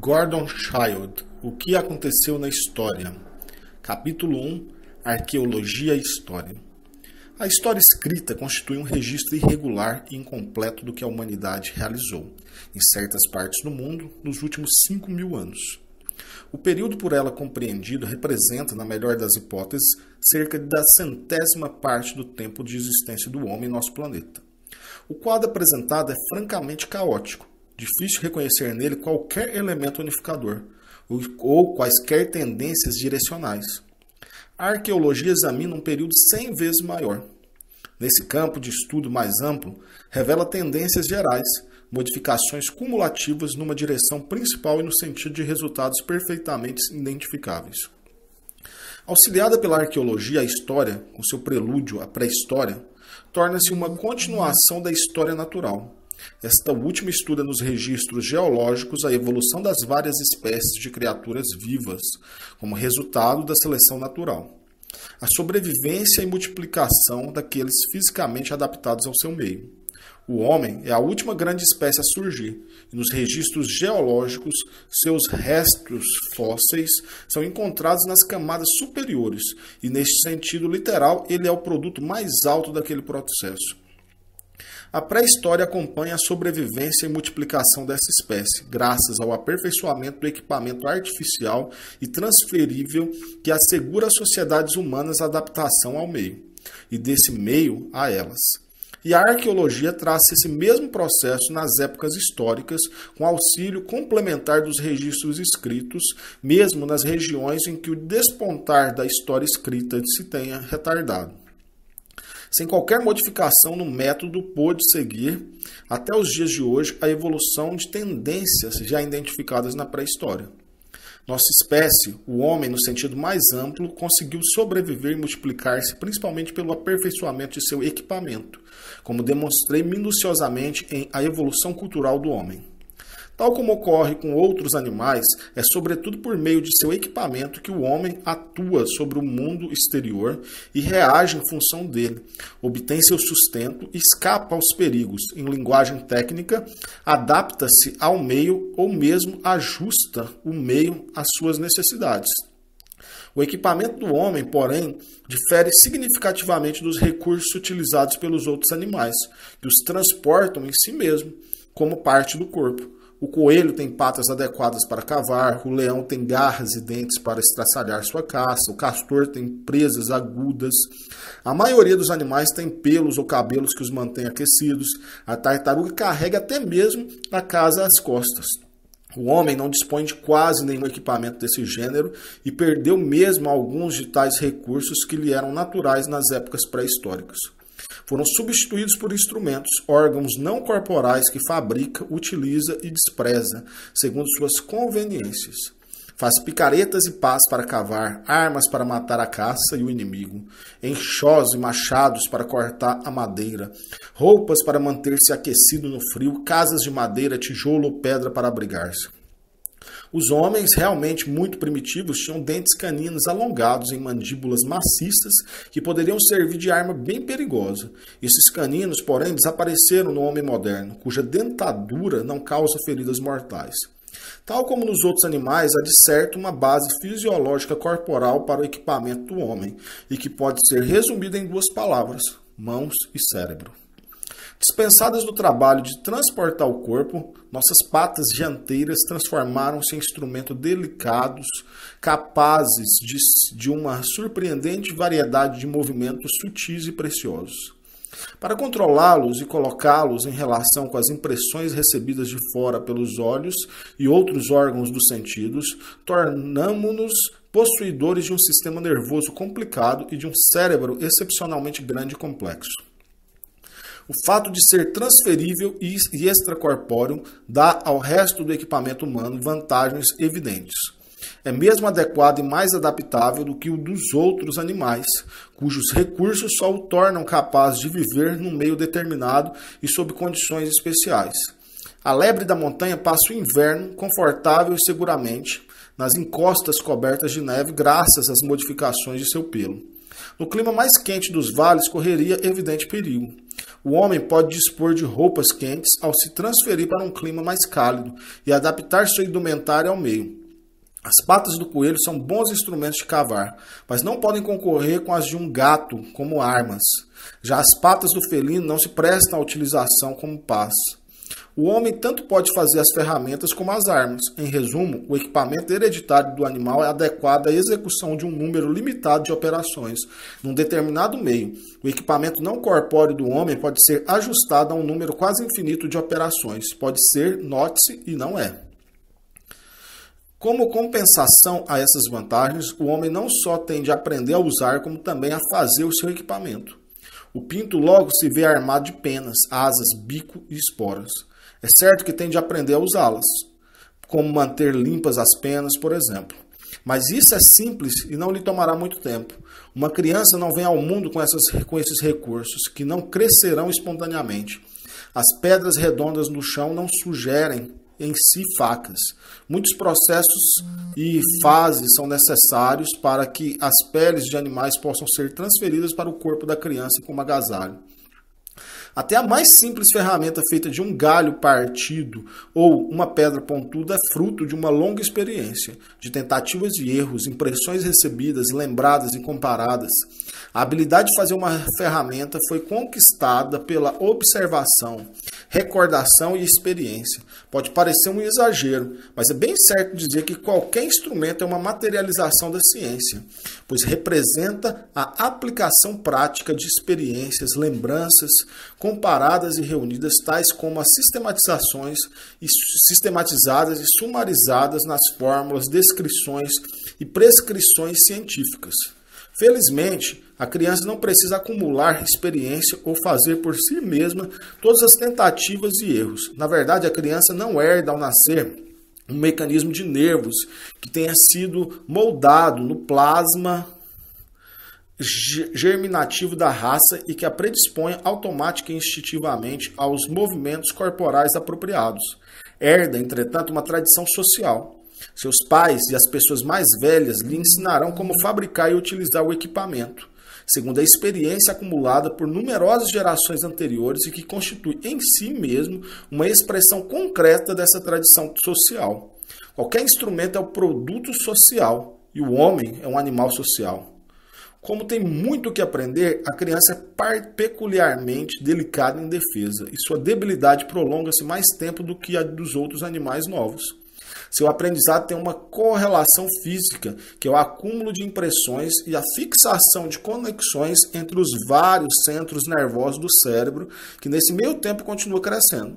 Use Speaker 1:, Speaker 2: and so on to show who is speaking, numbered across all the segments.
Speaker 1: Gordon Childe, O que aconteceu na história? Capítulo 1, Arqueologia e História. A história escrita constitui um registro irregular e incompleto do que a humanidade realizou, em certas partes do mundo, nos últimos 5.000 anos. O período por ela compreendido representa, na melhor das hipóteses, cerca da 100ª parte do tempo de existência do homem em nosso planeta. O quadro apresentado é francamente caótico. Difícil reconhecer nele qualquer elemento unificador ou quaisquer tendências direcionais. A arqueologia examina um período 100 vezes maior. Nesse campo de estudo mais amplo, revela tendências gerais, modificações cumulativas numa direção principal e no sentido de resultados perfeitamente identificáveis. Auxiliada pela arqueologia, a história, com seu prelúdio à pré-história, torna-se uma continuação da história natural. Esta última estuda nos registros geológicos a evolução das várias espécies de criaturas vivas, como resultado da seleção natural. A sobrevivência e multiplicação daqueles fisicamente adaptados ao seu meio. O homem é a última grande espécie a surgir, e nos registros geológicos, seus restos fósseis são encontrados nas camadas superiores, e neste sentido literal, ele é o produto mais alto daquele processo. A pré-história acompanha a sobrevivência e multiplicação dessa espécie, graças ao aperfeiçoamento do equipamento artificial e transferível que assegura às sociedades humanas a adaptação ao meio, e desse meio a elas. E a arqueologia traça esse mesmo processo nas épocas históricas, com auxílio complementar dos registros escritos, mesmo nas regiões em que o despontar da história escrita se tenha retardado. Sem qualquer modificação no método, pôde seguir, até os dias de hoje, a evolução de tendências já identificadas na pré-história. Nossa espécie, o homem no sentido mais amplo, conseguiu sobreviver e multiplicar-se principalmente pelo aperfeiçoamento de seu equipamento, como demonstrei minuciosamente em A Evolução Cultural do Homem. Tal como ocorre com outros animais, é sobretudo por meio de seu equipamento que o homem atua sobre o mundo exterior e reage em função dele, obtém seu sustento e escapa aos perigos. Em linguagem técnica, adapta-se ao meio ou mesmo ajusta o meio às suas necessidades. O equipamento do homem, porém, difere significativamente dos recursos utilizados pelos outros animais, que os transportam em si mesmo, como parte do corpo. O coelho tem patas adequadas para cavar, o leão tem garras e dentes para estraçalhar sua caça, o castor tem presas agudas. A maioria dos animais tem pelos ou cabelos que os mantêm aquecidos. A tartaruga carrega até mesmo a casa às costas. O homem não dispõe de quase nenhum equipamento desse gênero e perdeu mesmo alguns de tais recursos que lhe eram naturais nas épocas pré-históricas. Foram substituídos por instrumentos, órgãos não corporais que fabrica, utiliza e despreza, segundo suas conveniências. Faz picaretas e pás para cavar, armas para matar a caça e o inimigo, enxós e machados para cortar a madeira, roupas para manter-se aquecido no frio, casas de madeira, tijolo ou pedra para abrigar-se. Os homens, realmente muito primitivos, tinham dentes caninos alongados em mandíbulas maciças que poderiam servir de arma bem perigosa. Esses caninos, porém, desapareceram no homem moderno, cuja dentadura não causa feridas mortais. Tal como nos outros animais, há de certo uma base fisiológica corporal para o equipamento do homem, e que pode ser resumida em duas palavras: mãos e cérebro. Dispensadas do trabalho de transportar o corpo, nossas patas dianteiras transformaram-se em instrumentos delicados, capazes de uma surpreendente variedade de movimentos sutis e preciosos. Para controlá-los e colocá-los em relação com as impressões recebidas de fora pelos olhos e outros órgãos dos sentidos, tornamo-nos possuidores de um sistema nervoso complicado e de um cérebro excepcionalmente grande e complexo. O fato de ser transferível e extracorpóreo dá ao resto do equipamento humano vantagens evidentes. É mesmo adequado e mais adaptável do que o dos outros animais, cujos recursos só o tornam capaz de viver num meio determinado e sob condições especiais. A lebre da montanha passa o inverno confortável e seguramente nas encostas cobertas de neve graças às modificações de seu pelo. No clima mais quente dos vales correria evidente perigo. O homem pode dispor de roupas quentes ao se transferir para um clima mais cálido e adaptar sua indumentária ao meio. As patas do coelho são bons instrumentos de cavar, mas não podem concorrer com as de um gato como armas. Já as patas do felino não se prestam à utilização como pás. O homem tanto pode fazer as ferramentas como as armas. Em resumo, o equipamento hereditário do animal é adequado à execução de um número limitado de operações num determinado meio. O equipamento não corpóreo do homem pode ser ajustado a um número quase infinito de operações. Pode ser, note-se, e não é. Como compensação a essas vantagens, o homem não só tem de aprender a usar, como também a fazer o seu equipamento. O pinto logo se vê armado de penas, asas, bico e esporas. É certo que tem de aprender a usá-las, como manter limpas as penas, por exemplo. Mas isso é simples e não lhe tomará muito tempo. Uma criança não vem ao mundo com esses recursos, que não crescerão espontaneamente. As pedras redondas no chão não sugerem em si facas. Muitos processos e fases são necessários para que as peles de animais possam ser transferidas para o corpo da criança como agasalho. Até a mais simples ferramenta feita de um galho partido ou uma pedra pontuda é fruto de uma longa experiência, de tentativas e erros, impressões recebidas, lembradas e comparadas. A habilidade de fazer uma ferramenta foi conquistada pela observação, recordação e experiência. Pode parecer um exagero, mas é bem certo dizer que qualquer instrumento é uma materialização da ciência, pois representa a aplicação prática de experiências, lembranças, comparadas e reunidas, tais como as sistematizadas e sumarizadas nas fórmulas, descrições e prescrições científicas. Felizmente, a criança não precisa acumular experiência ou fazer por si mesma todas as tentativas e erros. Na verdade, a criança não herda ao nascer um mecanismo de nervos que tenha sido moldado no plasma germinativo da raça e que a predisponha automática e instintivamente aos movimentos corporais apropriados. Herda, entretanto, uma tradição social. Seus pais e as pessoas mais velhas lhe ensinarão como fabricar e utilizar o equipamento, segundo a experiência acumulada por numerosas gerações anteriores e que constitui em si mesmo uma expressão concreta dessa tradição social. Qualquer instrumento é o produto social e o homem é um animal social. Como tem muito o que aprender, a criança é peculiarmente delicada e indefesa, e sua debilidade prolonga-se mais tempo do que a dos outros animais novos. Seu aprendizado tem uma correlação física, que é o acúmulo de impressões e a fixação de conexões entre os vários centros nervosos do cérebro, que nesse meio tempo continua crescendo.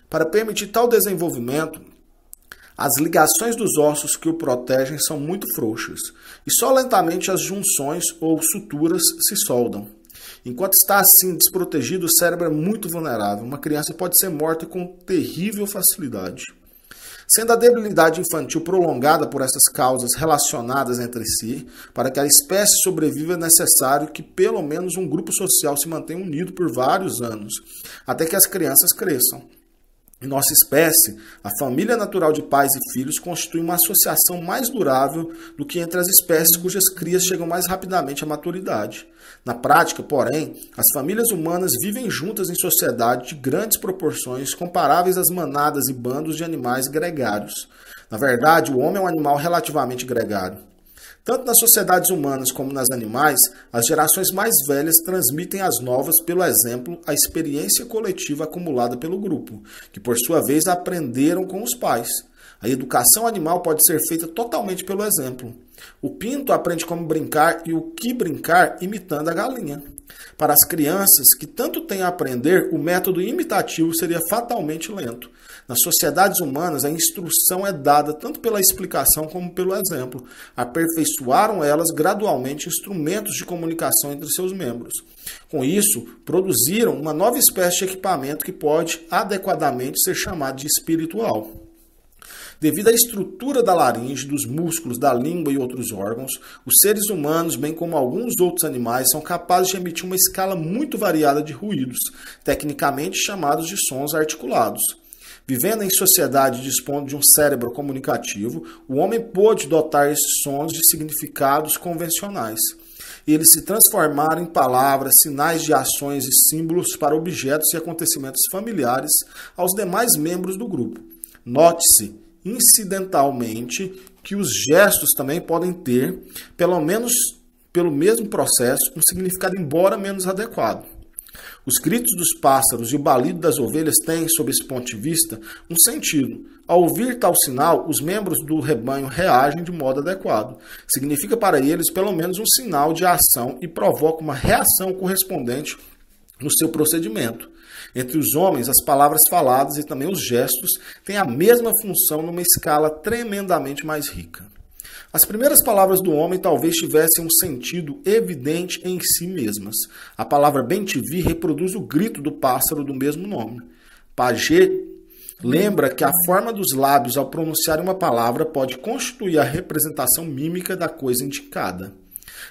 Speaker 1: Para permitir tal desenvolvimento, as ligações dos ossos que o protegem são muito frouxas, e só lentamente as junções ou suturas se soldam. Enquanto está assim desprotegido, o cérebro é muito vulnerável. Uma criança pode ser morta com terrível facilidade. Sendo a debilidade infantil prolongada por essas causas relacionadas entre si, para que a espécie sobreviva é necessário que pelo menos um grupo social se mantenha unido por vários anos, até que as crianças cresçam. Em nossa espécie, a família natural de pais e filhos constitui uma associação mais durável do que entre as espécies cujas crias chegam mais rapidamente à maturidade. Na prática, porém, as famílias humanas vivem juntas em sociedade de grandes proporções, comparáveis às manadas e bandos de animais gregários. Na verdade, o homem é um animal relativamente gregário. Tanto nas sociedades humanas como nas animais, as gerações mais velhas transmitem às novas, pelo exemplo, a experiência coletiva acumulada pelo grupo, que por sua vez aprenderam com os pais. A educação animal pode ser feita totalmente pelo exemplo. O pinto aprende como brincar e o que brincar imitando a galinha. Para as crianças que tanto têm a aprender, o método imitativo seria fatalmente lento. Nas sociedades humanas, a instrução é dada tanto pela explicação como pelo exemplo. Aperfeiçoaram elas gradualmente instrumentos de comunicação entre seus membros. Com isso, produziram uma nova espécie de equipamento que pode adequadamente ser chamado de espiritual. Devido à estrutura da laringe, dos músculos, da língua e outros órgãos, os seres humanos, bem como alguns outros animais, são capazes de emitir uma escala muito variada de ruídos, tecnicamente chamados de sons articulados. Vivendo em sociedade e dispondo de um cérebro comunicativo, o homem pôde dotar esses sons de significados convencionais. eles se transformaram em palavras, sinais de ações e símbolos para objetos e acontecimentos familiares aos demais membros do grupo. Note-se, incidentalmente, que os gestos também podem ter, pelo menos pelo mesmo processo, um significado embora menos adequado. Os gritos dos pássaros e o balido das ovelhas têm, sob esse ponto de vista, um sentido. Ao ouvir tal sinal, os membros do rebanho reagem de modo adequado. Significa para eles pelo menos um sinal de ação e provoca uma reação correspondente no seu procedimento. Entre os homens, as palavras faladas e também os gestos têm a mesma função numa escala tremendamente mais rica. As primeiras palavras do homem talvez tivessem um sentido evidente em si mesmas. A palavra bem-te-vi reproduz o grito do pássaro do mesmo nome. Paget lembra que a forma dos lábios ao pronunciar uma palavra pode constituir a representação mímica da coisa indicada.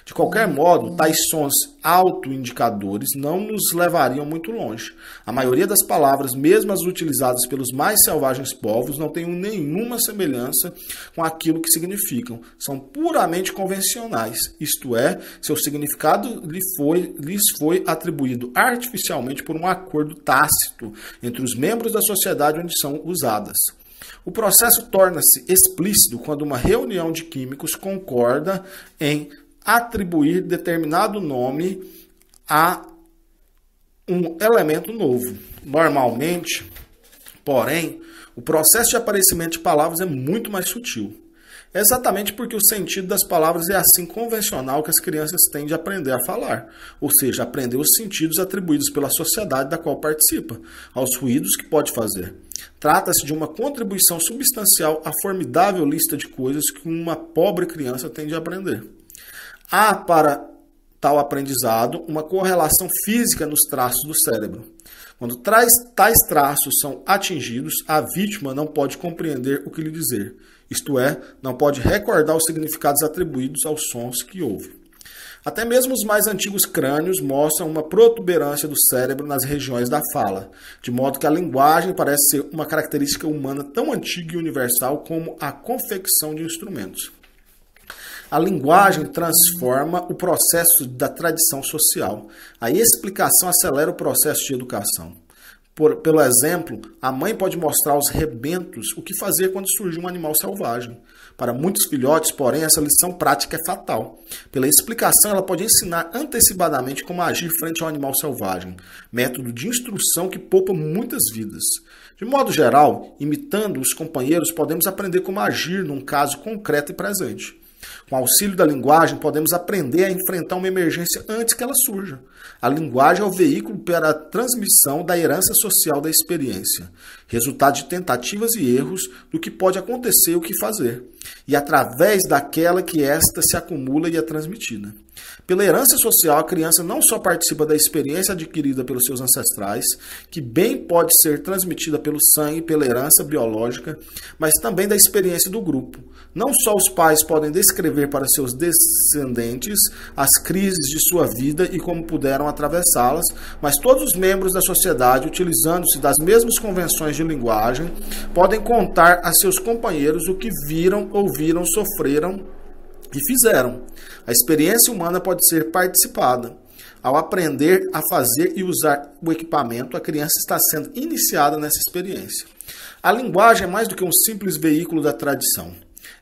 Speaker 1: De qualquer modo, tais sons autoindicadores não nos levariam muito longe. A maioria das palavras, mesmo as utilizadas pelos mais selvagens povos, não têm nenhuma semelhança com aquilo que significam. São puramente convencionais, isto é, seu significado lhes foi atribuído artificialmente por um acordo tácito entre os membros da sociedade onde são usadas. O processo torna-se explícito quando uma reunião de químicos concorda em atribuir determinado nome a um elemento novo. Normalmente, porém, o processo de aparecimento de palavras é muito mais sutil. É exatamente porque o sentido das palavras é assim convencional que as crianças têm de aprender a falar, ou seja, aprender os sentidos atribuídos pela sociedade da qual participa, aos ruídos que pode fazer. Trata-se de uma contribuição substancial à formidável lista de coisas que uma pobre criança tem de aprender. Há para tal aprendizado uma correlação física nos traços do cérebro. Quando tais traços são atingidos, a vítima não pode compreender o que lhe dizer, isto é, não pode recordar os significados atribuídos aos sons que ouve. Até mesmo os mais antigos crânios mostram uma protuberância do cérebro nas regiões da fala, de modo que a linguagem parece ser uma característica humana tão antiga e universal como a confecção de instrumentos. A linguagem transforma o processo da tradição social. A explicação acelera o processo de educação. Pelo exemplo, a mãe pode mostrar aos rebentos o que fazer quando surge um animal selvagem. Para muitos filhotes, porém, essa lição prática é fatal. Pela explicação, ela pode ensinar antecipadamente como agir frente ao animal selvagem, método de instrução que poupa muitas vidas. De modo geral, imitando os companheiros, podemos aprender como agir num caso concreto e presente. Com auxílio da linguagem, podemos aprender a enfrentar uma emergência antes que ela surja. A linguagem é o veículo para a transmissão da herança social da experiência, resultado de tentativas e erros do que pode acontecer e o que fazer, e através daquela que esta se acumula e é transmitida. Pela herança social, a criança não só participa da experiência adquirida pelos seus ancestrais, que bem pode ser transmitida pelo sangue, pela herança biológica, mas também da experiência do grupo. Não só os pais podem descrever para seus descendentes as crises de sua vida e como puderam atravessá-las, mas todos os membros da sociedade, utilizando-se das mesmas convenções de linguagem, podem contar a seus companheiros o que viram, ouviram, sofreram e fizeram. A experiência humana pode ser participada. Ao aprender a fazer e usar o equipamento, a criança está sendo iniciada nessa experiência. A linguagem é mais do que um simples veículo da tradição.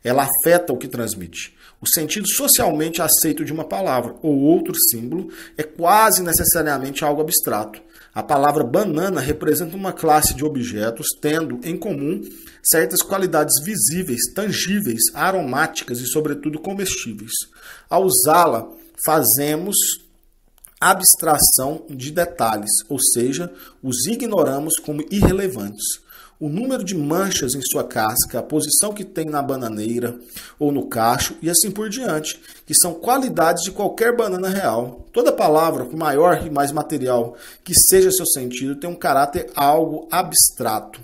Speaker 1: Ela afeta o que transmite. O sentido socialmente aceito de uma palavra ou outro símbolo é quase necessariamente algo abstrato. A palavra banana representa uma classe de objetos tendo em comum certas qualidades visíveis, tangíveis, aromáticas e, sobretudo, comestíveis. Ao usá-la, fazemos abstração de detalhes, ou seja, os ignoramos como irrelevantes. O número de manchas em sua casca, a posição que tem na bananeira ou no cacho e assim por diante, que são qualidades de qualquer banana real. Toda palavra, por maior e mais material que seja seu sentido, tem um caráter algo abstrato.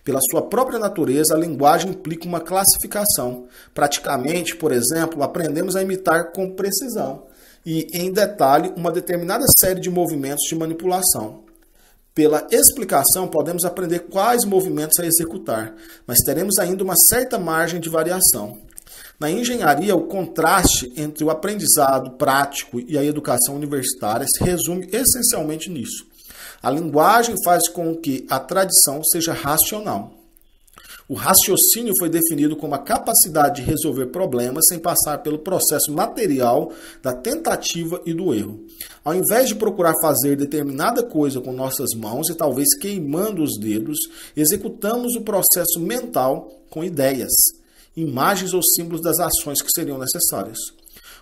Speaker 1: Pela sua própria natureza, a linguagem implica uma classificação. Praticamente, por exemplo, aprendemos a imitar com precisão e, em detalhe, uma determinada série de movimentos de manipulação. Pela explicação, podemos aprender quais movimentos a executar, mas teremos ainda uma certa margem de variação. Na engenharia, o contraste entre o aprendizado prático e a educação universitária se resume essencialmente nisso. A linguagem faz com que a tradição seja racional. O raciocínio foi definido como a capacidade de resolver problemas sem passar pelo processo material da tentativa e do erro. Ao invés de procurar fazer determinada coisa com nossas mãos e talvez queimando os dedos, executamos o processo mental com ideias, imagens ou símbolos das ações que seriam necessárias.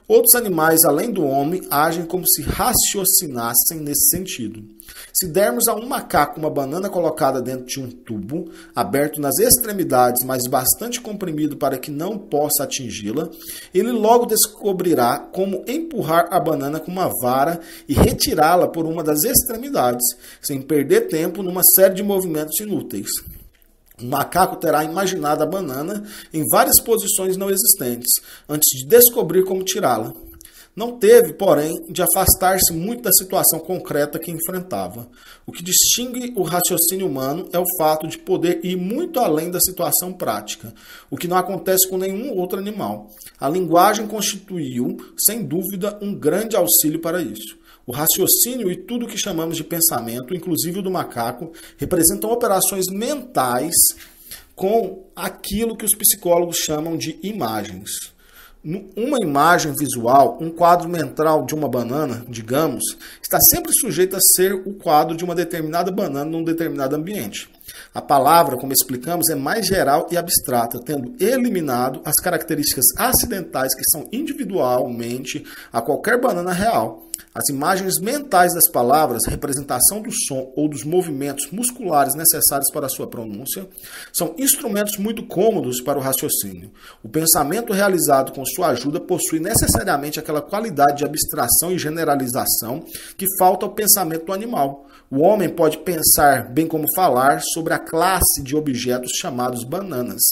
Speaker 1: Outros animais, além do homem, agem como se raciocinassem nesse sentido. Se dermos a um macaco uma banana colocada dentro de um tubo, aberto nas extremidades, mas bastante comprimido para que não possa atingi-la, ele logo descobrirá como empurrar a banana com uma vara e retirá-la por uma das extremidades, sem perder tempo numa série de movimentos inúteis. O macaco terá imaginado a banana em várias posições não existentes, antes de descobrir como tirá-la. Não teve, porém, de afastar-se muito da situação concreta que enfrentava. O que distingue o raciocínio humano é o fato de poder ir muito além da situação prática, o que não acontece com nenhum outro animal. A linguagem constituiu, sem dúvida, um grande auxílio para isso. O raciocínio e tudo o que chamamos de pensamento, inclusive o do macaco, representam operações mentais com aquilo que os psicólogos chamam de imagens. Uma imagem visual, um quadro mental de uma banana, digamos, está sempre sujeito a ser o quadro de uma determinada banana num determinado ambiente. A palavra, como explicamos, é mais geral e abstrata, tendo eliminado as características acidentais que são individualmente a qualquer banana real. As imagens mentais das palavras, representação do som ou dos movimentos musculares necessários para a sua pronúncia, são instrumentos muito cômodos para o raciocínio. O pensamento realizado com sua ajuda possui necessariamente aquela qualidade de abstração e generalização que falta ao pensamento do animal. O homem pode pensar, bem como falar, sobre a classe de objetos chamados bananas,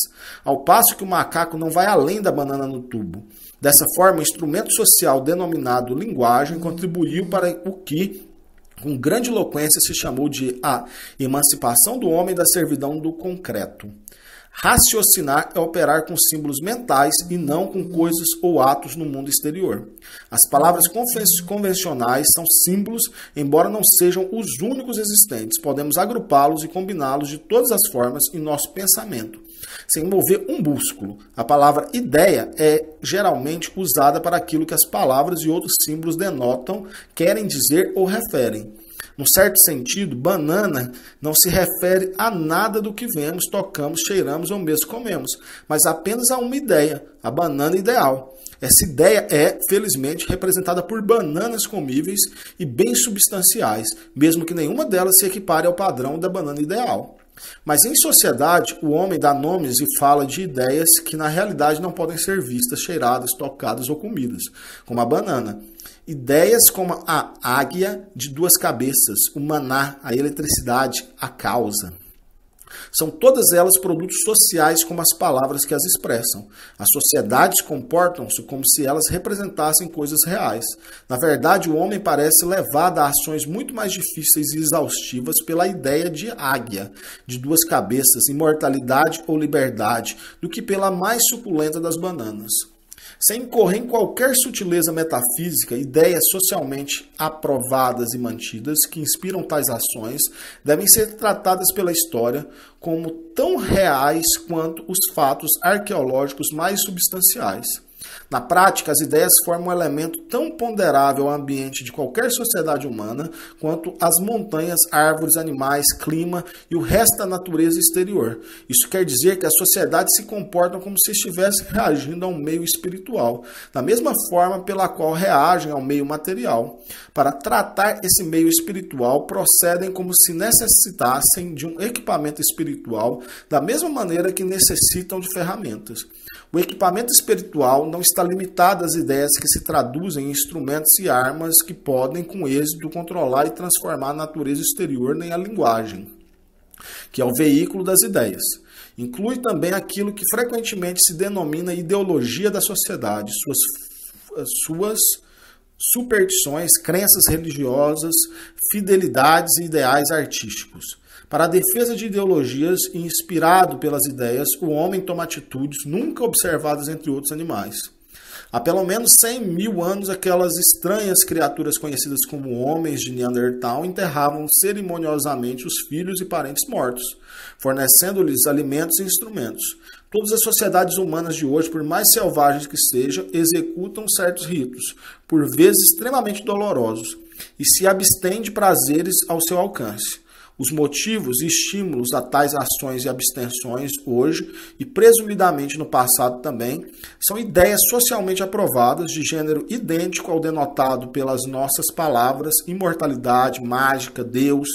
Speaker 1: ao passo que o macaco não vai além da banana no tubo. Dessa forma, o instrumento social denominado linguagem contribuiu para o que, com grande eloquência, se chamou de a emancipação do homem da servidão do concreto. Raciocinar é operar com símbolos mentais e não com coisas ou atos no mundo exterior. As palavras convencionais são símbolos, embora não sejam os únicos existentes. Podemos agrupá-los e combiná-los de todas as formas em nosso pensamento, sem mover um músculo. A palavra ideia é geralmente usada para aquilo que as palavras e outros símbolos denotam, querem dizer ou referem. Num certo sentido, banana não se refere a nada do que vemos, tocamos, cheiramos ou mesmo comemos, mas apenas a uma ideia, a banana ideal. Essa ideia é, felizmente, representada por bananas comíveis e bem substanciais, mesmo que nenhuma delas se equipare ao padrão da banana ideal. Mas em sociedade, o homem dá nomes e fala de ideias que na realidade não podem ser vistas, cheiradas, tocadas ou comidas, como a banana. Ideias como a águia de duas cabeças, o maná, a eletricidade, a causa. São todas elas produtos sociais como as palavras que as expressam. As sociedades comportam-se como se elas representassem coisas reais. Na verdade, o homem parece levado a ações muito mais difíceis e exaustivas pela ideia de águia, de duas cabeças, imortalidade ou liberdade, do que pela mais suculenta das bananas. Sem incorrer em qualquer sutileza metafísica, ideias socialmente aprovadas e mantidas que inspiram tais ações devem ser tratadas pela história como tão reais quanto os fatos arqueológicos mais substanciais. Na prática, as ideias formam um elemento tão ponderável ao ambiente de qualquer sociedade humana quanto as montanhas, árvores, animais, clima e o resto da natureza exterior. Isso quer dizer que as sociedades se comportam como se estivessem reagindo a um meio espiritual, da mesma forma pela qual reagem ao meio material. Para tratar esse meio espiritual, procedem como se necessitassem de um equipamento espiritual, da mesma maneira que necessitam de ferramentas. O equipamento espiritual não está limitado às ideias que se traduzem em instrumentos e armas que podem, com êxito, controlar e transformar a natureza exterior nem a linguagem, que é o veículo das ideias. Inclui também aquilo que frequentemente se denomina ideologia da sociedade, suas superstições, crenças religiosas, fidelidades e ideais artísticos. Para a defesa de ideologias e inspirado pelas ideias, o homem toma atitudes nunca observadas entre outros animais. Há pelo menos 100 mil anos, aquelas estranhas criaturas conhecidas como homens de Neandertal enterravam cerimoniosamente os filhos e parentes mortos, fornecendo-lhes alimentos e instrumentos. Todas as sociedades humanas de hoje, por mais selvagens que sejam, executam certos ritos, por vezes extremamente dolorosos, e se abstêm de prazeres ao seu alcance. Os motivos e estímulos a tais ações e abstenções hoje, e presumidamente no passado também, são ideias socialmente aprovadas de gênero idêntico ao denotado pelas nossas palavras, imortalidade, mágica, Deus.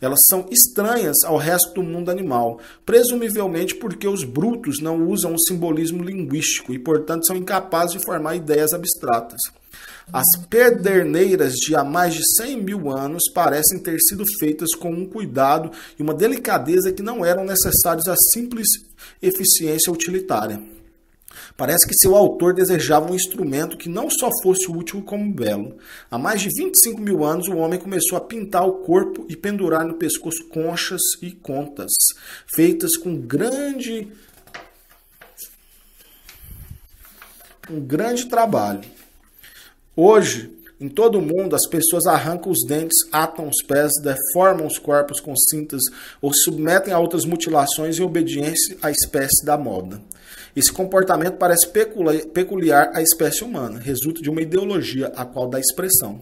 Speaker 1: Elas são estranhas ao resto do mundo animal, presumivelmente porque os brutos não usam o simbolismo linguístico e, portanto, são incapazes de formar ideias abstratas. As pederneiras de há mais de 100 mil anos parecem ter sido feitas com um cuidado e uma delicadeza que não eram necessários à simples eficiência utilitária. Parece que seu autor desejava um instrumento que não só fosse útil como belo. Há mais de 25 mil anos, o homem começou a pintar o corpo e pendurar no pescoço conchas e contas, feitas com um grande trabalho. Hoje, em todo o mundo, as pessoas arrancam os dentes, atam os pés, deformam os corpos com cintas ou se submetem a outras mutilações em obediência à espécie da moda. Esse comportamento parece peculiar à espécie humana, resulta de uma ideologia a qual dá expressão.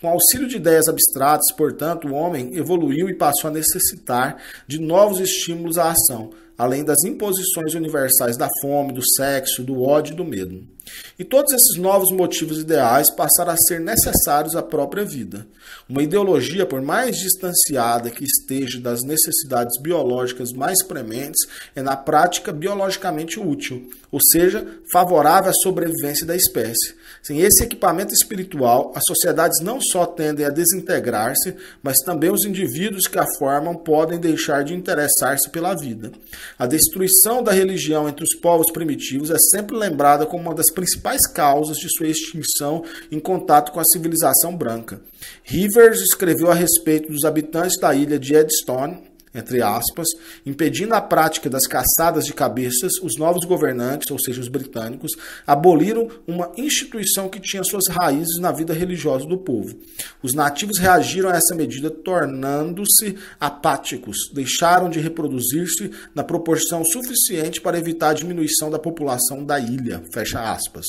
Speaker 1: Com auxílio de ideias abstratas, portanto, o homem evoluiu e passou a necessitar de novos estímulos à ação, além das imposições universais da fome, do sexo, do ódio e do medo. E todos esses novos motivos ideais passaram a ser necessários à própria vida. Uma ideologia, por mais distanciada que esteja das necessidades biológicas mais prementes, é na prática biologicamente útil, ou seja, favorável à sobrevivência da espécie. Sem esse equipamento espiritual, as sociedades não só tendem a desintegrar-se, mas também os indivíduos que a formam podem deixar de interessar-se pela vida. A destruição da religião entre os povos primitivos é sempre lembrada como uma das principais causas de sua extinção em contato com a civilização branca. Rivers escreveu a respeito dos habitantes da ilha de Eddystone, entre aspas, impedindo a prática das caçadas de cabeças, os novos governantes, ou seja, os britânicos, aboliram uma instituição que tinha suas raízes na vida religiosa do povo. Os nativos reagiram a essa medida tornando-se apáticos, deixaram de reproduzir-se na proporção suficiente para evitar a diminuição da população da ilha, fecha aspas.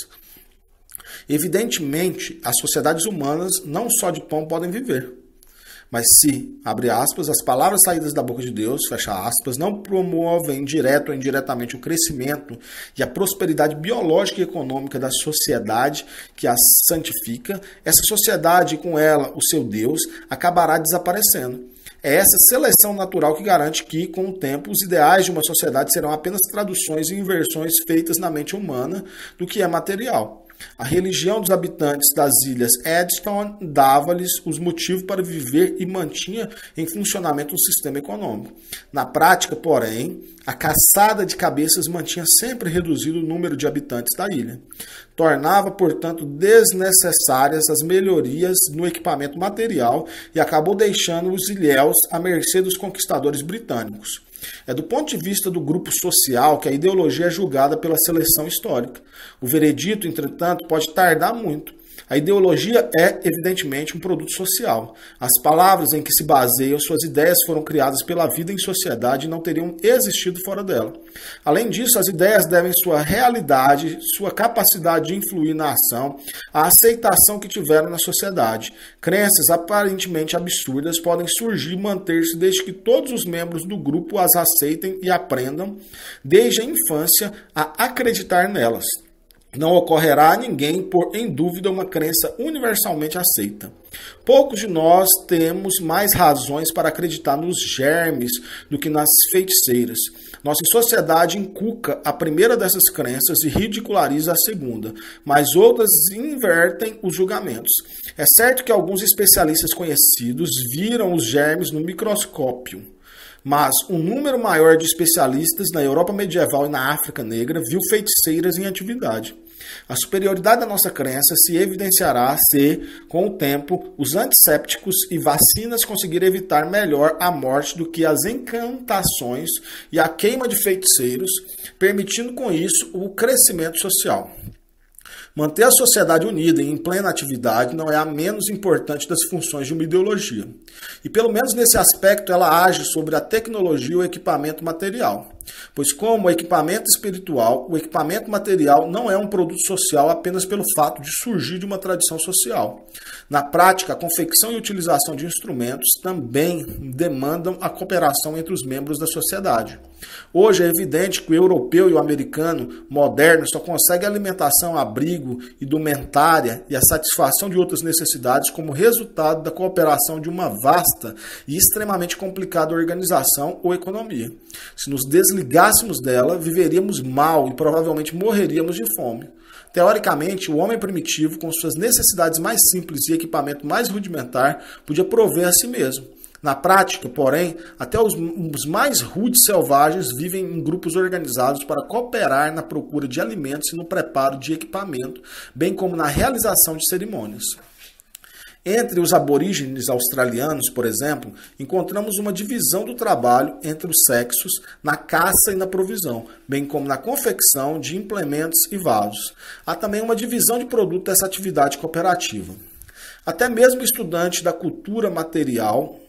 Speaker 1: Evidentemente, as sociedades humanas não só de pão podem viver. Mas se, abre aspas, as palavras saídas da boca de Deus, fecha aspas, não promovem direto ou indiretamente o crescimento e a prosperidade biológica e econômica da sociedade que a santifica, essa sociedade e com ela o seu Deus acabará desaparecendo. É essa seleção natural que garante que, com o tempo, os ideais de uma sociedade serão apenas traduções e inversões feitas na mente humana do que é material. A religião dos habitantes das ilhas Eddystone dava-lhes os motivos para viver e mantinha em funcionamento um sistema econômico. Na prática, porém, a caçada de cabeças mantinha sempre reduzido o número de habitantes da ilha. Tornava, portanto, desnecessárias as melhorias no equipamento material e acabou deixando os ilhéus à mercê dos conquistadores britânicos. É do ponto de vista do grupo social que a ideologia é julgada pela seleção histórica. O veredito, entretanto, pode tardar muito. A ideologia é, evidentemente, um produto social. As palavras em que se baseiam suas ideias foram criadas pela vida em sociedade e não teriam existido fora dela. Além disso, as ideias devem sua realidade, sua capacidade de influir na ação, à aceitação que tiveram na sociedade. Crenças aparentemente absurdas podem surgir e manter-se desde que todos os membros do grupo as aceitem e aprendam, desde a infância, a acreditar nelas. Não ocorrerá a ninguém pôr em dúvida uma crença universalmente aceita. Poucos de nós temos mais razões para acreditar nos germes do que nas feiticeiras. Nossa sociedade inculca a primeira dessas crenças e ridiculariza a segunda, mas outras invertem os julgamentos. É certo que alguns especialistas conhecidos viram os germes no microscópio, Mas um número maior de especialistas na Europa medieval e na África negra viu feiticeiras em atividade. A superioridade da nossa crença se evidenciará se, com o tempo, os antissépticos e vacinas conseguirem evitar melhor a morte do que as encantações e a queima de feiticeiros, permitindo com isso o crescimento social. Manter a sociedade unida e em plena atividade não é a menos importante das funções de uma ideologia. E pelo menos nesse aspecto ela age sobre a tecnologia e o equipamento material. Pois como o equipamento espiritual, o equipamento material não é um produto social apenas pelo fato de surgir de uma tradição social. Na prática, a confecção e utilização de instrumentos também demandam a cooperação entre os membros da sociedade. Hoje é evidente que o europeu e o americano moderno só conseguem alimentação, abrigo, indumentária e a satisfação de outras necessidades como resultado da cooperação de uma vasta e extremamente complicada organização ou economia. Se nos desligássemos dela, viveríamos mal e provavelmente morreríamos de fome. Teoricamente, o homem primitivo, com suas necessidades mais simples e equipamento mais rudimentar, podia prover a si mesmo. Na prática, porém, até os mais rudes selvagens vivem em grupos organizados para cooperar na procura de alimentos e no preparo de equipamento, bem como na realização de cerimônias. Entre os aborígenes australianos, por exemplo, encontramos uma divisão do trabalho entre os sexos na caça e na provisão, bem como na confecção de implementos e vasos. Há também uma divisão de produto dessa atividade cooperativa. Até mesmo o estudante da cultura material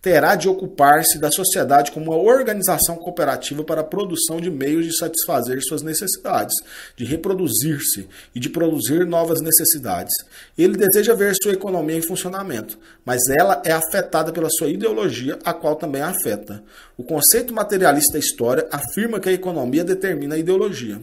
Speaker 1: terá de ocupar-se da sociedade como uma organização cooperativa para a produção de meios de satisfazer suas necessidades, de reproduzir-se e de produzir novas necessidades. Ele deseja ver sua economia em funcionamento, mas ela é afetada pela sua ideologia, a qual também a afeta. O conceito materialista da história afirma que a economia determina a ideologia.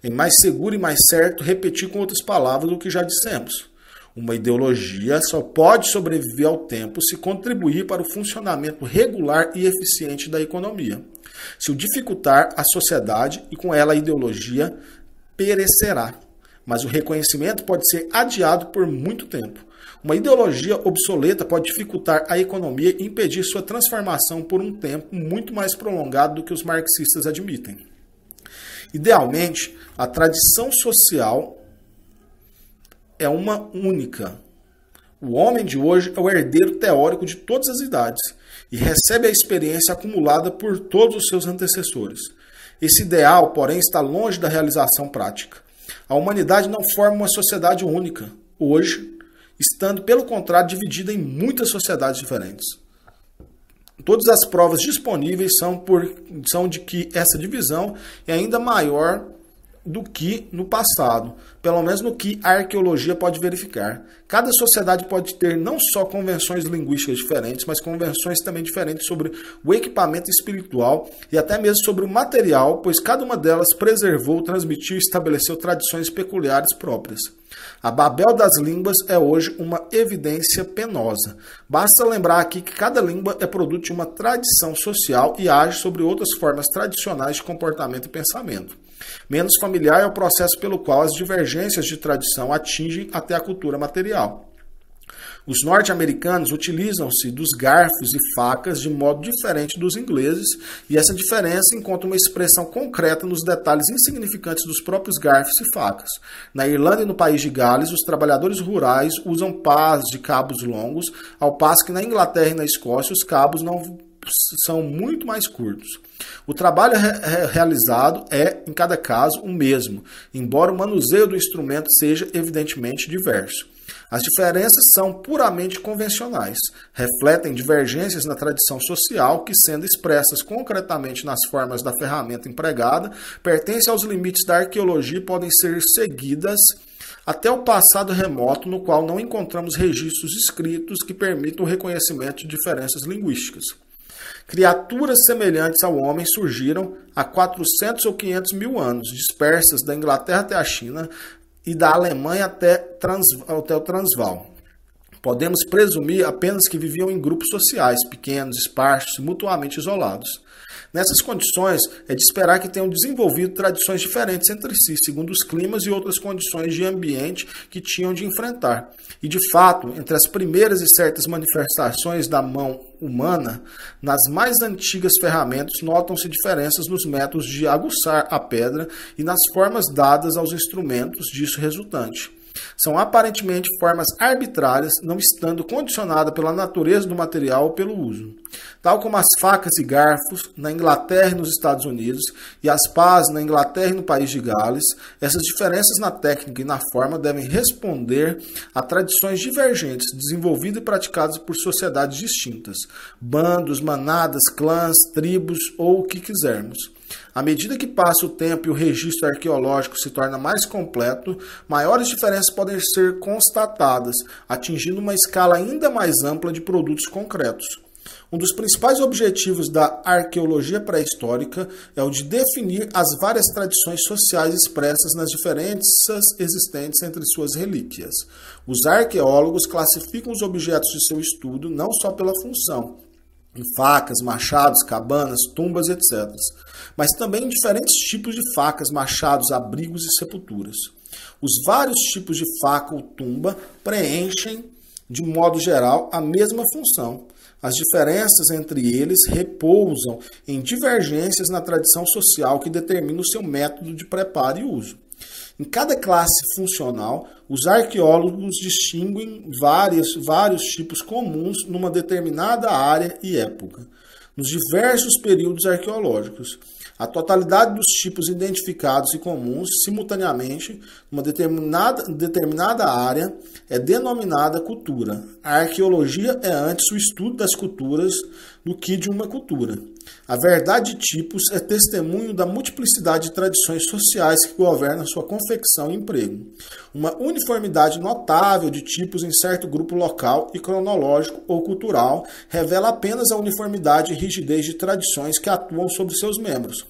Speaker 1: É mais seguro e mais certo repetir com outras palavras o que já dissemos. Uma ideologia só pode sobreviver ao tempo se contribuir para o funcionamento regular e eficiente da economia. Se o dificultar, a sociedade e com ela a ideologia perecerá. Mas o reconhecimento pode ser adiado por muito tempo. Uma ideologia obsoleta pode dificultar a economia e impedir sua transformação por um tempo muito mais prolongado do que os marxistas admitem. Idealmente, a tradição social é uma única. O homem de hoje é o herdeiro teórico de todas as idades e recebe a experiência acumulada por todos os seus antecessores. Esse ideal, porém, está longe da realização prática. A humanidade não forma uma sociedade única, hoje, estando, pelo contrário, dividida em muitas sociedades diferentes. Todas as provas disponíveis são de que essa divisão é ainda maior do que no passado, pelo menos no que a arqueologia pode verificar. Cada sociedade pode ter não só convenções linguísticas diferentes, mas convenções também diferentes sobre o equipamento espiritual e até mesmo sobre o material, pois cada uma delas preservou, transmitiu e estabeleceu tradições peculiares próprias. A Babel das línguas é hoje uma evidência penosa. Basta lembrar aqui que cada língua é produto de uma tradição social e age sobre outras formas tradicionais de comportamento e pensamento. Menos familiar é o processo pelo qual as divergências de tradição atingem até a cultura material. Os norte-americanos utilizam-se dos garfos e facas de modo diferente dos ingleses, e essa diferença encontra uma expressão concreta nos detalhes insignificantes dos próprios garfos e facas. Na Irlanda e no país de Gales, os trabalhadores rurais usam pás de cabos longos, ao passo que na Inglaterra e na Escócia os cabos não são muito mais curtos. O trabalho realizado é, em cada caso, o mesmo, embora o manuseio do instrumento seja evidentemente diverso. As diferenças são puramente convencionais, refletem divergências na tradição social que, sendo expressas concretamente nas formas da ferramenta empregada, pertencem aos limites da arqueologia e podem ser seguidas até o passado remoto, no qual não encontramos registros escritos que permitam o reconhecimento de diferenças linguísticas. Criaturas semelhantes ao homem surgiram há 400 ou 500 mil anos, dispersas da Inglaterra até a China e da Alemanha até o Transvaal. Podemos presumir apenas que viviam em grupos sociais, pequenos, esparsos e mutuamente isolados. Nessas condições, é de esperar que tenham desenvolvido tradições diferentes entre si, segundo os climas e outras condições de ambiente que tinham de enfrentar. E, de fato, entre as primeiras e certas manifestações da mão humana, nas mais antigas ferramentas notam-se diferenças nos métodos de aguçar a pedra e nas formas dadas aos instrumentos disso resultante. São aparentemente formas arbitrárias, não estando condicionadas pela natureza do material ou pelo uso. Tal como as facas e garfos na Inglaterra e nos Estados Unidos, e as pás na Inglaterra e no país de Gales, essas diferenças na técnica e na forma devem responder a tradições divergentes, desenvolvidas e praticadas por sociedades distintas, bandos, manadas, clãs, tribos ou o que quisermos. À medida que passa o tempo e o registro arqueológico se torna mais completo, maiores diferenças podem ser constatadas, atingindo uma escala ainda mais ampla de produtos concretos. Um dos principais objetivos da arqueologia pré-histórica é o de definir as várias tradições sociais expressas nas diferenças existentes entre suas relíquias. Os arqueólogos classificam os objetos de seu estudo não só pela função, em facas, machados, cabanas, tumbas, etc., mas também em diferentes tipos de facas, machados, abrigos e sepulturas. Os vários tipos de faca ou tumba preenchem, de modo geral, a mesma função. As diferenças entre eles repousam em divergências na tradição social que determina o seu método de preparo e uso. Em cada classe funcional, os arqueólogos distinguem vários tipos comuns numa determinada área e época, nos diversos períodos arqueológicos. A totalidade dos tipos identificados e comuns simultaneamente numa determinada área é denominada cultura. A arqueologia é antes o estudo das culturas do que de uma cultura. A verdade de tipos é testemunho da multiplicidade de tradições sociais que governam sua confecção e emprego. Uma uniformidade notável de tipos em certo grupo local e cronológico ou cultural revela apenas a uniformidade e rigidez de tradições que atuam sobre seus membros.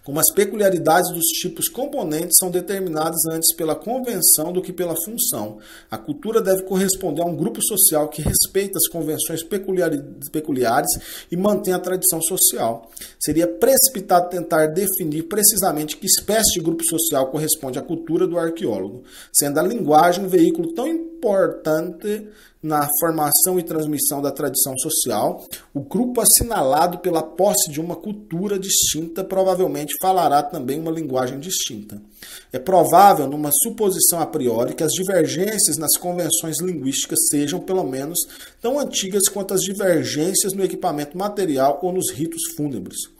Speaker 1: Como as peculiaridades dos tipos componentes são determinadas antes pela convenção do que pela função. A cultura deve corresponder a um grupo social que respeita as convenções peculiares e mantém a tradição social. Seria precipitado tentar definir precisamente que espécie de grupo social corresponde à cultura do arqueólogo, sendo a linguagem um veículo tão importante na formação e transmissão da tradição social. O grupo assinalado pela posse de uma cultura distinta provavelmente falará também uma linguagem distinta. É provável, numa suposição a priori, que as divergências nas convenções linguísticas sejam, pelo menos, tão antigas quanto as divergências no equipamento material ou nos ritos fúnebres.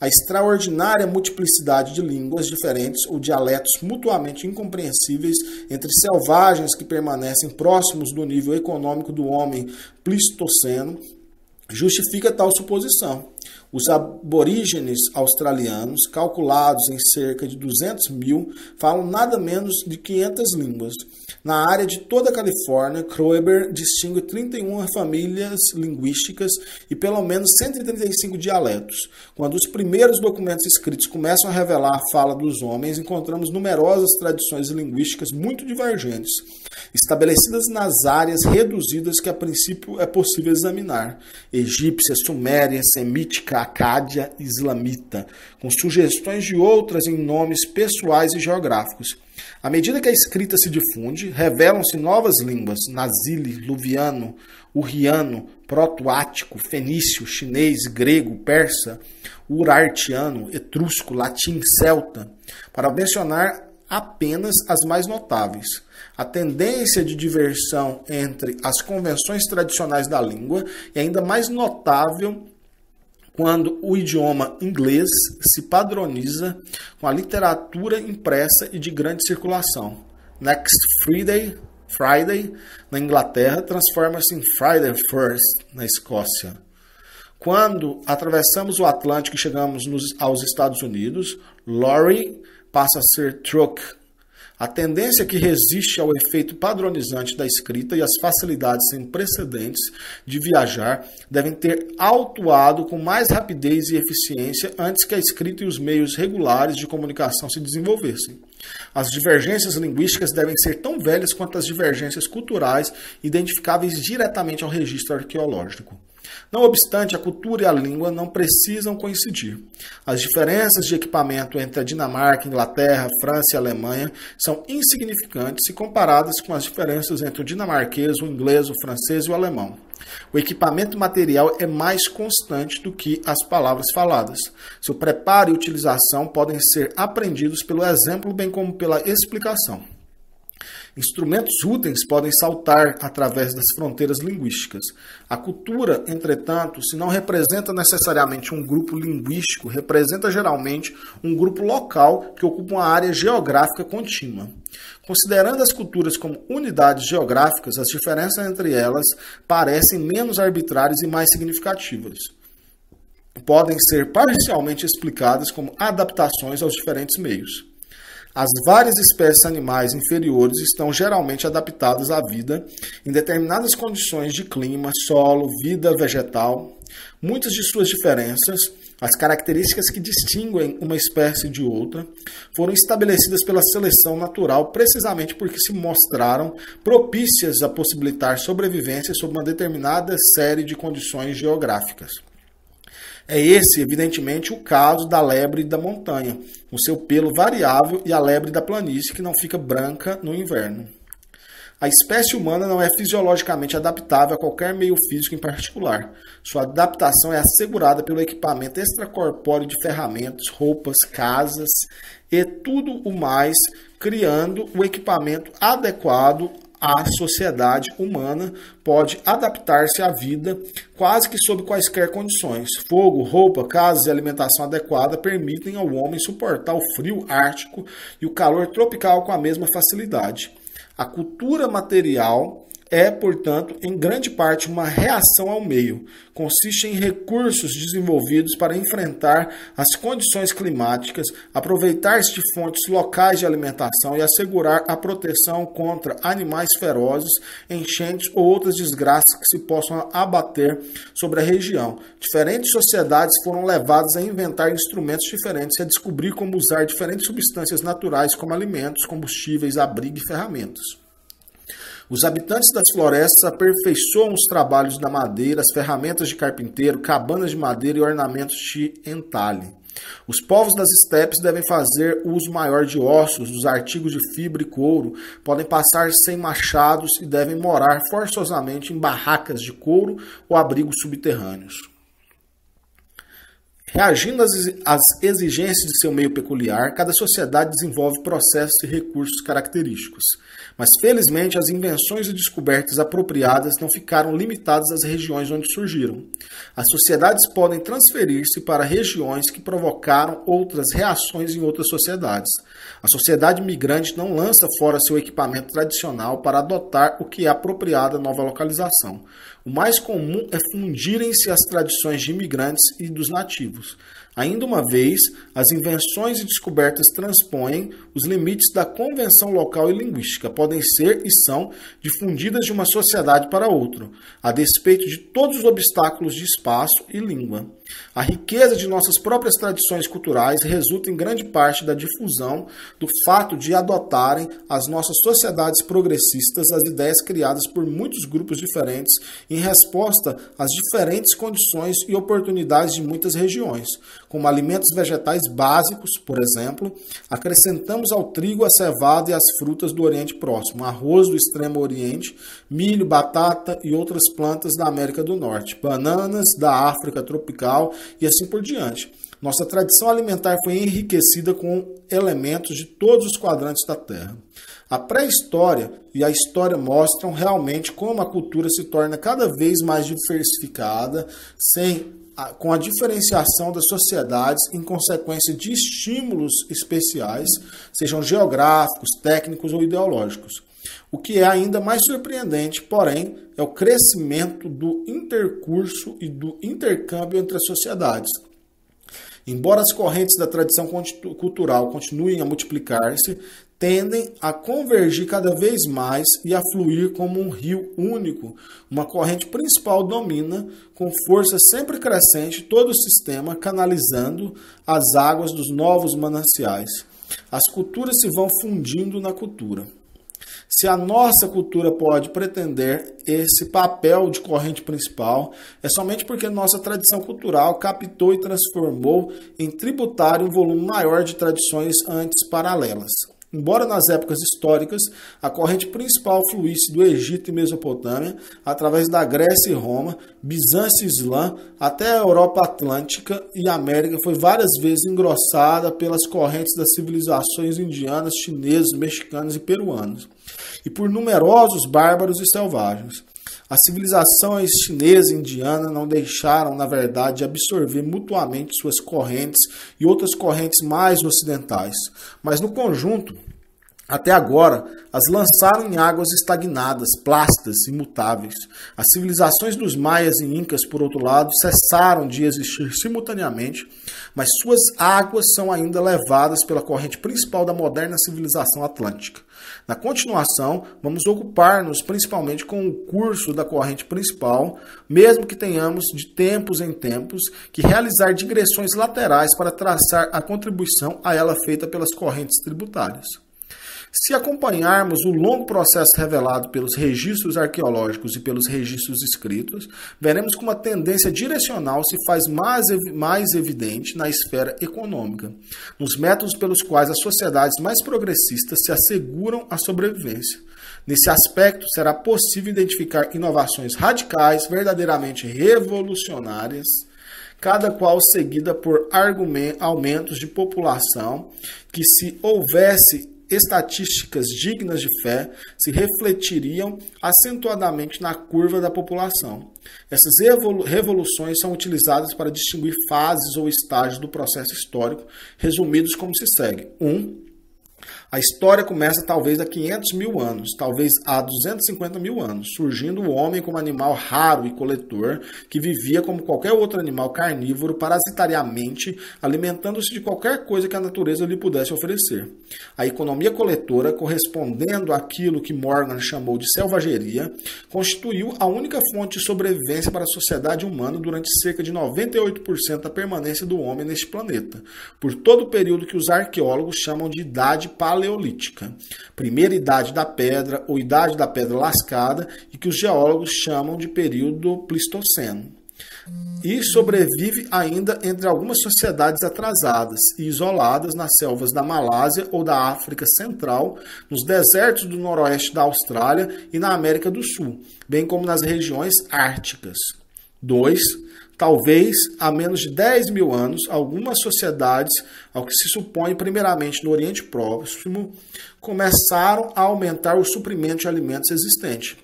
Speaker 1: A extraordinária multiplicidade de línguas diferentes ou dialetos mutuamente incompreensíveis entre selvagens que permanecem próximos do nível econômico do homem pleistoceno justifica tal suposição. Os aborígenes australianos, calculados em cerca de 200 mil, falam nada menos de 500 línguas. Na área de toda a Califórnia, Kroeber distingue 31 famílias linguísticas e pelo menos 135 dialetos. Quando os primeiros documentos escritos começam a revelar a fala dos homens, encontramos numerosas tradições linguísticas muito divergentes, estabelecidas nas áreas reduzidas que a princípio é possível examinar: egípcia, suméria, semítica, acádia, islamita, com sugestões de outras em nomes pessoais e geográficos. À medida que a escrita se difunde, revelam-se novas línguas: nazili, luviano, urriano, proto-ático, fenício, chinês, grego, persa, urartiano, etrusco, latim, celta, para mencionar apenas as mais notáveis. A tendência de diversão entre as convenções tradicionais da língua é ainda mais notável quando o idioma inglês se padroniza com a literatura impressa e de grande circulação. Next Friday, na Inglaterra, transforma-se em Friday First, na Escócia. Quando atravessamos o Atlântico e chegamos aos Estados Unidos, lorry passa a ser truck. A tendência que resiste ao efeito padronizante da escrita e as facilidades sem precedentes de viajar devem ter autuado com mais rapidez e eficiência antes que a escrita e os meios regulares de comunicação se desenvolvessem. As divergências linguísticas devem ser tão velhas quanto as divergências culturais identificáveis diretamente ao registro arqueológico. Não obstante, a cultura e a língua não precisam coincidir. As diferenças de equipamento entre a Dinamarca, Inglaterra, França e Alemanha são insignificantes se comparadas com as diferenças entre o dinamarquês, o inglês, o francês e o alemão. O equipamento material é mais constante do que as palavras faladas. Seu preparo e utilização podem ser aprendidos pelo exemplo, bem como pela explicação. Instrumentos úteis podem saltar através das fronteiras linguísticas. A cultura, entretanto, se não representa necessariamente um grupo linguístico, representa geralmente um grupo local que ocupa uma área geográfica contínua. Considerando as culturas como unidades geográficas, as diferenças entre elas parecem menos arbitrárias e mais significativas. Podem ser parcialmente explicadas como adaptações aos diferentes meios. As várias espécies animais inferiores estão geralmente adaptadas à vida em determinadas condições de clima, solo, vida vegetal. Muitas de suas diferenças, as características que distinguem uma espécie de outra, foram estabelecidas pela seleção natural precisamente porque se mostraram propícias a possibilitar sobrevivência sob uma determinada série de condições geográficas. É esse, evidentemente, o caso da lebre da montanha, com seu pelo variável, e a lebre da planície, que não fica branca no inverno. A espécie humana não é fisiologicamente adaptável a qualquer meio físico em particular. Sua adaptação é assegurada pelo equipamento extracorpóreo de ferramentas, roupas, casas e tudo o mais, criando o equipamento adequado. A sociedade humana pode adaptar-se à vida quase que sob quaisquer condições. Fogo, roupa, casas e alimentação adequada permitem ao homem suportar o frio ártico e o calor tropical com a mesma facilidade. A cultura material é, portanto, em grande parte uma reação ao meio. Consiste em recursos desenvolvidos para enfrentar as condições climáticas, aproveitar-se de fontes locais de alimentação e assegurar a proteção contra animais ferozes, enchentes ou outras desgraças que se possam abater sobre a região. Diferentes sociedades foram levadas a inventar instrumentos diferentes e a descobrir como usar diferentes substâncias naturais como alimentos, combustíveis, abrigo e ferramentas. Os habitantes das florestas aperfeiçoam os trabalhos da madeira, as ferramentas de carpinteiro, cabanas de madeira e ornamentos de entalhe. Os povos das estepes devem fazer uso maior de ossos, dos artigos de fibra e couro, podem passar sem machados e devem morar forçosamente em barracas de couro ou abrigos subterrâneos. Reagindo às exigências de seu meio peculiar, cada sociedade desenvolve processos e recursos característicos. Mas, felizmente, as invenções e descobertas apropriadas não ficaram limitadas às regiões onde surgiram. As sociedades podem transferir-se para regiões que provocaram outras reações em outras sociedades. A sociedade migrante não lança fora seu equipamento tradicional para adotar o que é apropriado à nova localização. O mais comum é fundirem-se as tradições de imigrantes e dos nativos. Ainda uma vez, as invenções e descobertas transpõem os limites da convenção local e linguística, podem ser e são difundidas de uma sociedade para outra, a despeito de todos os obstáculos de espaço e língua. A riqueza de nossas próprias tradições culturais resulta em grande parte da difusão do fato de adotarem as nossas sociedades progressistas as ideias criadas por muitos grupos diferentes em resposta às diferentes condições e oportunidades de muitas regiões. Como alimentos vegetais básicos, por exemplo, acrescentamos ao trigo a cevada e as frutas do Oriente Próximo, arroz do Extremo Oriente, milho, batata e outras plantas da América do Norte, bananas da África tropical e assim por diante. Nossa tradição alimentar foi enriquecida com elementos de todos os quadrantes da Terra. A pré-história e a história mostram realmente como a cultura se torna cada vez mais diversificada, com a diferenciação das sociedades em consequência de estímulos especiais, sejam geográficos, técnicos ou ideológicos. O que é ainda mais surpreendente, porém, é o crescimento do intercurso e do intercâmbio entre as sociedades. Embora as correntes da tradição cultural continuem a multiplicar-se, tendem a convergir cada vez mais e a fluir como um rio único. Uma corrente principal domina, com força sempre crescente, todo o sistema, canalizando as águas dos novos mananciais. As culturas se vão fundindo na cultura. Se a nossa cultura pode pretender esse papel de corrente principal, é somente porque nossa tradição cultural captou e transformou em tributário um volume maior de tradições antes paralelas. Embora nas épocas históricas a corrente principal fluísse do Egito e Mesopotâmia, através da Grécia e Roma, Bizâncio e Islã, até a Europa Atlântica e América, foi várias vezes engrossada pelas correntes das civilizações indianas, chinesas, mexicanas e peruanas, e por numerosos bárbaros e selvagens. As civilizações chinesa e indiana não deixaram, na verdade, de absorver mutuamente suas correntes e outras correntes mais ocidentais, mas no conjunto, até agora, as lançaram em águas estagnadas, plácidas, imutáveis. As civilizações dos maias e incas, por outro lado, cessaram de existir simultaneamente, mas suas águas são ainda levadas pela corrente principal da moderna civilização atlântica. Na continuação, vamos ocupar-nos principalmente com o curso da corrente principal, mesmo que tenhamos de tempos em tempos que realizar digressões laterais para traçar a contribuição a ela feita pelas correntes tributárias. Se acompanharmos o longo processo revelado pelos registros arqueológicos e pelos registros escritos, veremos que uma tendência direcional se faz mais evidente na esfera econômica, nos métodos pelos quais as sociedades mais progressistas se asseguram a sobrevivência. Nesse aspecto, será possível identificar inovações radicais, verdadeiramente revolucionárias, cada qual seguida por aumentos de população que, se houvesse estatísticas dignas de fé, se refletiriam acentuadamente na curva da população. Essas revoluções são utilizadas para distinguir fases ou estágios do processo histórico, resumidos como se segue. 1. A história começa talvez há 500 mil anos, talvez há 250 mil anos, surgindo o homem como animal raro e coletor, que vivia como qualquer outro animal carnívoro, parasitariamente, alimentando-se de qualquer coisa que a natureza lhe pudesse oferecer. A economia coletora, correspondendo àquilo que Morgan chamou de selvageria, constituiu a única fonte de sobrevivência para a sociedade humana durante cerca de 98% da permanência do homem neste planeta, por todo o período que os arqueólogos chamam de Idade Paleolítica, primeira Idade da Pedra ou Idade da Pedra Lascada, e que os geólogos chamam de período Pleistoceno. E sobrevive ainda entre algumas sociedades atrasadas e isoladas nas selvas da Malásia ou da África Central, nos desertos do noroeste da Austrália e na América do Sul, bem como nas regiões árticas. 2. Talvez, há menos de 10 mil anos, algumas sociedades, ao que se supõe primeiramente no Oriente Próximo, começaram a aumentar o suprimento de alimentos existente,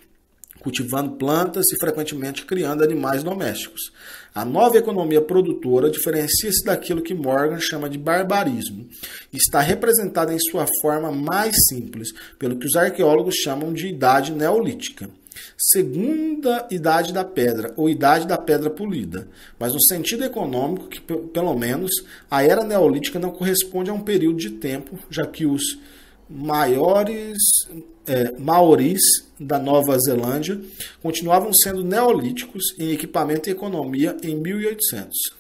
Speaker 1: cultivando plantas e frequentemente criando animais domésticos. A nova economia produtora diferencia-se daquilo que Morgan chama de barbarismo e está representada em sua forma mais simples, pelo que os arqueólogos chamam de Idade Neolítica. Segunda Idade da Pedra, ou Idade da Pedra Polida, mas no sentido econômico que, pelo menos, a Era Neolítica não corresponde a um período de tempo, já que os maoris da Nova Zelândia continuavam sendo neolíticos em equipamento e economia em 1800.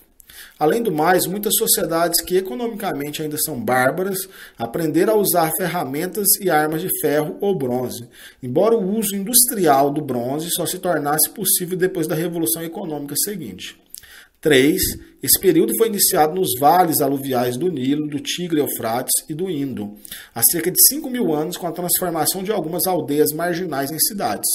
Speaker 1: Além do mais, muitas sociedades que economicamente ainda são bárbaras aprenderam a usar ferramentas e armas de ferro ou bronze, embora o uso industrial do bronze só se tornasse possível depois da Revolução Econômica seguinte. 3. Esse período foi iniciado nos vales aluviais do Nilo, do Tigre, Eufrates e do Indo, há cerca de 5 mil anos, com a transformação de algumas aldeias marginais em cidades.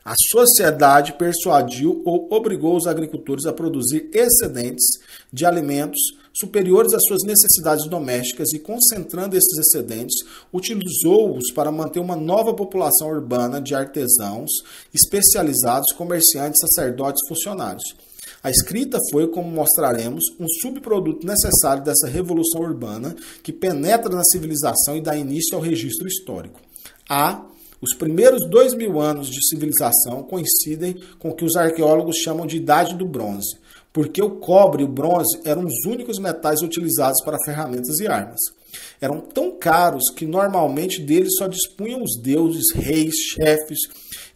Speaker 1: A sociedade persuadiu ou obrigou os agricultores a produzir excedentes de alimentos superiores às suas necessidades domésticas e, concentrando esses excedentes, utilizou-os para manter uma nova população urbana de artesãos, especializados, comerciantes, sacerdotes e funcionários. A escrita foi, como mostraremos, um subproduto necessário dessa revolução urbana que penetra na civilização e dá início ao registro histórico. Os primeiros 2.000 anos de civilização coincidem com o que os arqueólogos chamam de Idade do Bronze, porque o cobre e o bronze eram os únicos metais utilizados para ferramentas e armas. Eram tão caros que normalmente deles só dispunham os deuses, reis, chefes,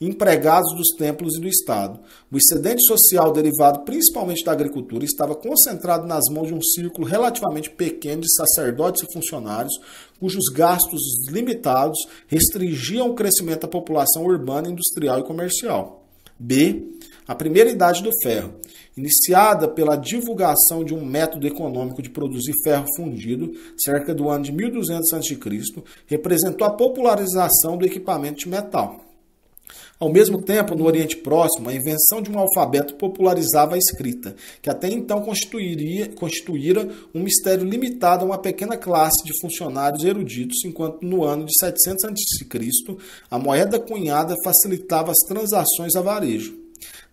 Speaker 1: empregados dos templos e do Estado. O excedente social derivado principalmente da agricultura estava concentrado nas mãos de um círculo relativamente pequeno de sacerdotes e funcionários, cujos gastos limitados restringiam o crescimento da população urbana, industrial e comercial. B. A primeira idade do ferro, iniciada pela divulgação de um método econômico de produzir ferro fundido, cerca do ano de 1200 a.C., representou a popularização do equipamento de metal. Ao mesmo tempo, no Oriente Próximo, a invenção de um alfabeto popularizava a escrita, que até então constituíra um mistério limitado a uma pequena classe de funcionários eruditos, enquanto no ano de 700 a.C., a moeda cunhada facilitava as transações a varejo.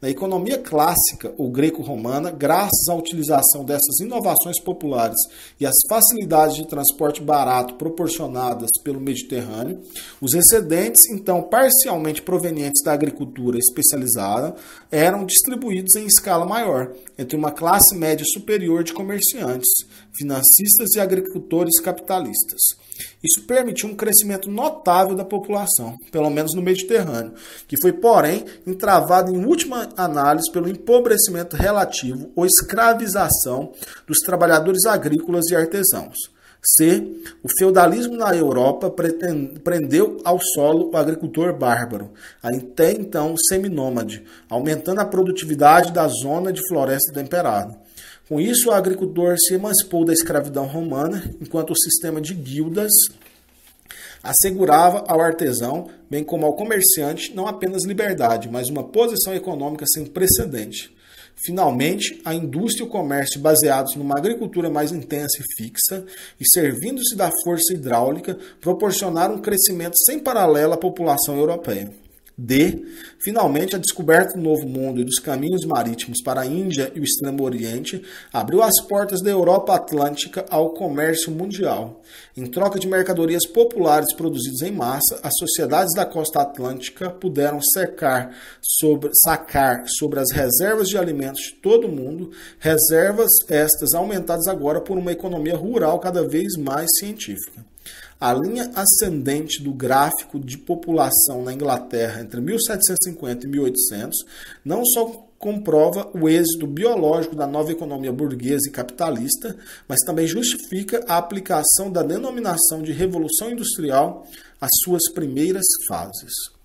Speaker 1: Na economia clássica ou greco-romana, graças à utilização dessas inovações populares e às facilidades de transporte barato proporcionadas pelo Mediterrâneo, os excedentes, então parcialmente provenientes da agricultura especializada, eram distribuídos em escala maior, entre uma classe média superior de comerciantes, financistas e agricultores capitalistas. Isso permitiu um crescimento notável da população, pelo menos no Mediterrâneo, que foi, porém, entravado em última análise pelo empobrecimento relativo ou escravização dos trabalhadores agrícolas e artesãos. C. O feudalismo na Europa prendeu ao solo o agricultor bárbaro, até então seminômade, aumentando a produtividade da zona de floresta temperada. Com isso, o agricultor se emancipou da escravidão romana, enquanto o sistema de guildas assegurava ao artesão, bem como ao comerciante, não apenas liberdade, mas uma posição econômica sem precedente. Finalmente, a indústria e o comércio baseados numa agricultura mais intensa e fixa e servindo-se da força hidráulica proporcionaram um crescimento sem paralelo à população europeia. D. Finalmente, a descoberta do Novo Mundo e dos caminhos marítimos para a Índia e o Extremo Oriente abriu as portas da Europa Atlântica ao comércio mundial. Em troca de mercadorias populares produzidas em massa, as sociedades da costa atlântica puderam sacar sobre as reservas de alimentos de todo o mundo, reservas estas aumentadas agora por uma economia rural cada vez mais científica. A linha ascendente do gráfico de população na Inglaterra entre 1750 e 1800 não só comprova o êxito biológico da nova economia burguesa e capitalista, mas também justifica a aplicação da denominação de Revolução Industrial às suas primeiras fases.